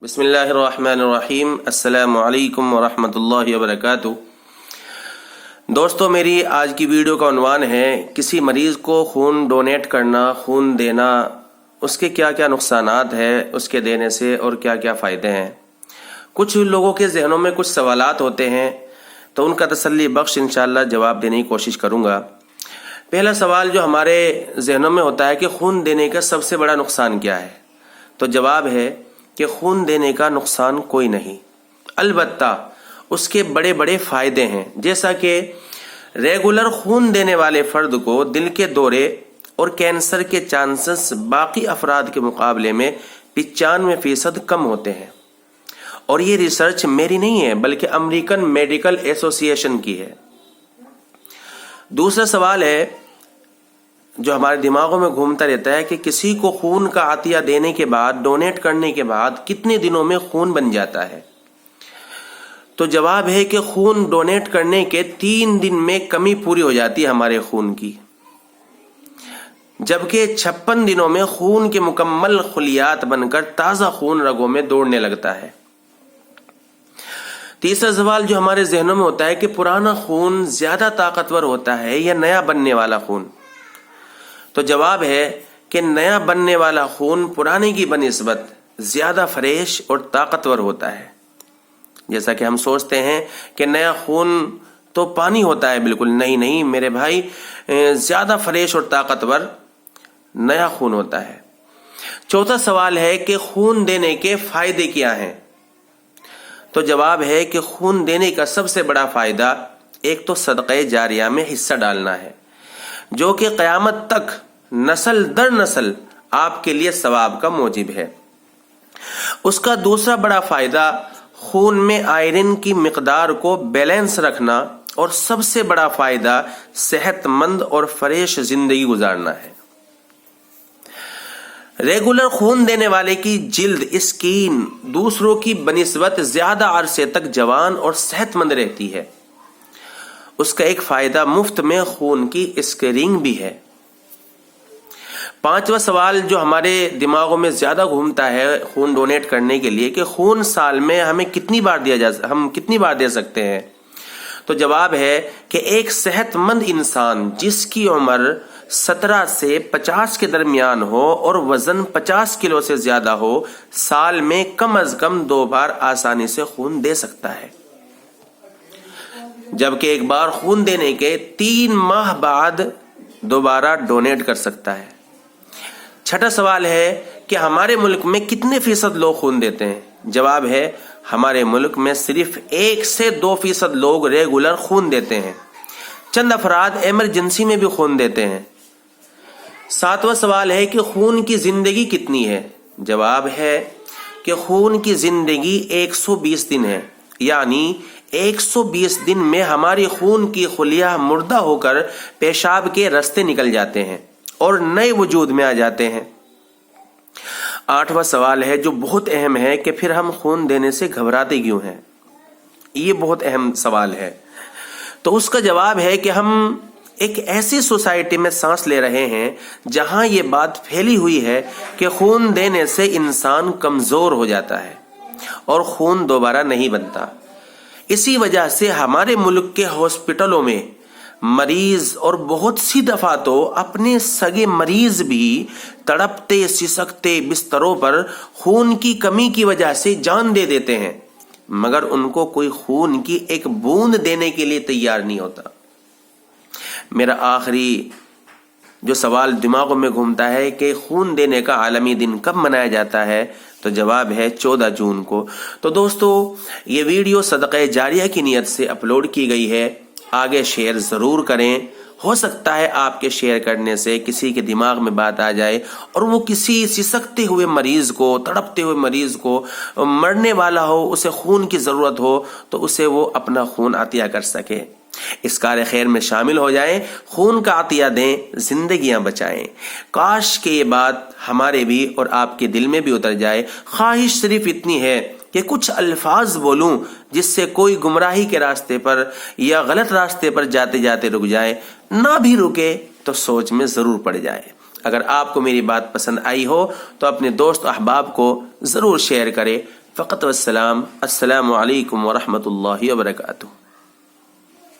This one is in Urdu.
بسم اللہ الرحمن الرحیم۔ السلام علیکم ورحمۃ اللہ وبرکاتہ۔ دوستو، میری آج کی ویڈیو کا عنوان ہے کسی مریض کو خون ڈونیٹ کرنا، خون دینا، اس کے کیا کیا نقصانات ہیں اس کے دینے سے اور کیا کیا فائدے ہیں۔ کچھ لوگوں کے ذہنوں میں کچھ سوالات ہوتے ہیں تو ان کا تسلی بخش انشاءاللہ جواب دینے کی کوشش کروں گا۔ پہلا سوال جو ہمارے ذہنوں میں ہوتا ہے کہ خون دینے کا سب سے بڑا نقصان کیا ہے، تو جواب ہے کہ خون دینے کا نقصان کوئی نہیں، البتہ اس کے بڑے بڑے فائدے ہیں، جیسا کہ ریگولر خون دینے والے فرد کو دل کے دورے اور کینسر کے چانسز باقی افراد کے مقابلے میں 95% کم ہوتے ہیں، اور یہ ریسرچ میری نہیں ہے بلکہ امریکن میڈیکل ایسوسی ایشن کی ہے۔ دوسرا سوال ہے جو ہمارے دماغوں میں گھومتا رہتا ہے کہ کسی کو خون کا عطیہ دینے کے بعد، ڈونیٹ کرنے کے بعد کتنے دنوں میں خون بن جاتا ہے، تو جواب ہے کہ خون ڈونیٹ کرنے کے 3 دن میں کمی پوری ہو جاتی ہے ہمارے خون کی، جبکہ 56 دنوں میں خون کے مکمل خلیات بن کر تازہ خون رگوں میں دوڑنے لگتا ہے۔ تیسرا سوال جو ہمارے ذہنوں میں ہوتا ہے کہ پرانا خون زیادہ طاقتور ہوتا ہے یا نیا بننے والا خون، تو جواب ہے کہ نیا بننے والا خون پرانے کی بنسبت زیادہ فریش اور طاقتور ہوتا ہے۔ جیسا کہ ہم سوچتے ہیں کہ نیا خون تو پانی ہوتا ہے، بالکل نہیں میرے بھائی، زیادہ فریش اور طاقتور نیا خون ہوتا ہے۔ چوتھا سوال ہے کہ خون دینے کے فائدے کیا ہیں، تو جواب ہے کہ خون دینے کا سب سے بڑا فائدہ ایک تو صدقہ جاریہ میں حصہ ڈالنا ہے، جو کہ قیامت تک نسل در نسل آپ کے لیے ثواب کا موجب ہے۔ اس کا دوسرا بڑا فائدہ خون میں آئرن کی مقدار کو بیلنس رکھنا، اور سب سے بڑا فائدہ صحت مند اور فریش زندگی گزارنا ہے۔ ریگولر خون دینے والے کی جلد، اسکین دوسروں کی بنسبت زیادہ عرصے تک جوان اور صحت مند رہتی ہے۔ اس کا ایک فائدہ مفت میں خون کی اسکریننگ بھی ہے۔ پانچواں سوال جو ہمارے دماغوں میں زیادہ گھومتا ہے خون ڈونیٹ کرنے کے لیے کہ خون سال میں ہم کتنی بار دے سکتے ہیں، تو جواب ہے کہ ایک صحت مند انسان جس کی عمر 17 سے 50 کے درمیان ہو اور وزن 50 کلو سے زیادہ ہو، سال میں کم از کم 2 بار آسانی سے خون دے سکتا ہے، جبکہ ایک بار خون دینے کے 3 ماہ بعد دوبارہ ڈونیٹ کر سکتا ہے۔ چھٹا سوال ہے کہ ہمارے ملک میں کتنے فیصد لوگ خون دیتے ہیں، جواب ہے ہمارے ملک میں صرف 1 سے 2% لوگ ریگولر خون دیتے ہیں، چند افراد ایمرجنسی میں بھی خون دیتے ہیں۔ ساتواں سوال ہے کہ خون کی زندگی کتنی ہے، جواب ہے کہ خون کی زندگی 120 دن ہے، یعنی 120 دن میں ہماری خون کی خلیہ مردہ ہو کر پیشاب کے راستے نکل جاتے ہیں اور نئے وجود میں آ جاتے ہیں۔ 8واں سوال ہے جو بہت اہم ہے کہ پھر ہم خون دینے سے گھبراتے کیوں ہیں، یہ بہت اہم سوال ہے، تو اس کا جواب ہے کہ ہم ایک ایسی سوسائٹی میں سانس لے رہے ہیں جہاں یہ بات پھیلی ہوئی ہے کہ خون دینے سے انسان کمزور ہو جاتا ہے اور خون دوبارہ نہیں بنتا۔ اسی وجہ سے ہمارے ملک کے ہاسپٹلوں میں مریض، اور بہت سی دفعہ تو اپنے سگے مریض بھی تڑپتے سسکتے بستروں پر خون کی کمی کی وجہ سے جان دے دیتے ہیں، مگر ان کو کوئی خون کی ایک بوند دینے کے لیے تیار نہیں ہوتا۔ میرا آخری جو سوال دماغوں میں گھومتا ہے کہ خون دینے کا عالمی دن کب منایا جاتا ہے، تو جواب ہے 14 جون کو۔ تو دوستو، یہ ویڈیو صدقہ جاریہ کی نیت سے اپلوڈ کی گئی ہے، آگے شیئر ضرور کریں، ہو سکتا ہے آپ کے شیئر کرنے سے کسی کے دماغ میں بات آ جائے اور وہ کسی سسکتے ہوئے مریض کو، تڑپتے ہوئے مریض کو، مرنے والا ہو، اسے خون کی ضرورت ہو تو اسے وہ اپنا خون عطیہ کر سکے۔ اس کار خیر میں شامل ہو جائیں، خون کا عطیہ دیں، زندگیاں بچائیں۔ کاش کہ یہ بات ہمارے بھی اور آپ کے دل میں بھی اتر جائے۔ خواہش صرف اتنی ہے کہ کچھ الفاظ بولوں جس سے کوئی گمراہی کے راستے پر یا غلط راستے پر جاتے جاتے رک جائے، نہ بھی رکے تو سوچ میں ضرور پڑ جائے۔ اگر آپ کو میری بات پسند آئی ہو تو اپنے دوست احباب کو ضرور شیئر کریں، فقط والسلام. السلام علیکم ورحمۃ اللہ وبرکاتہ.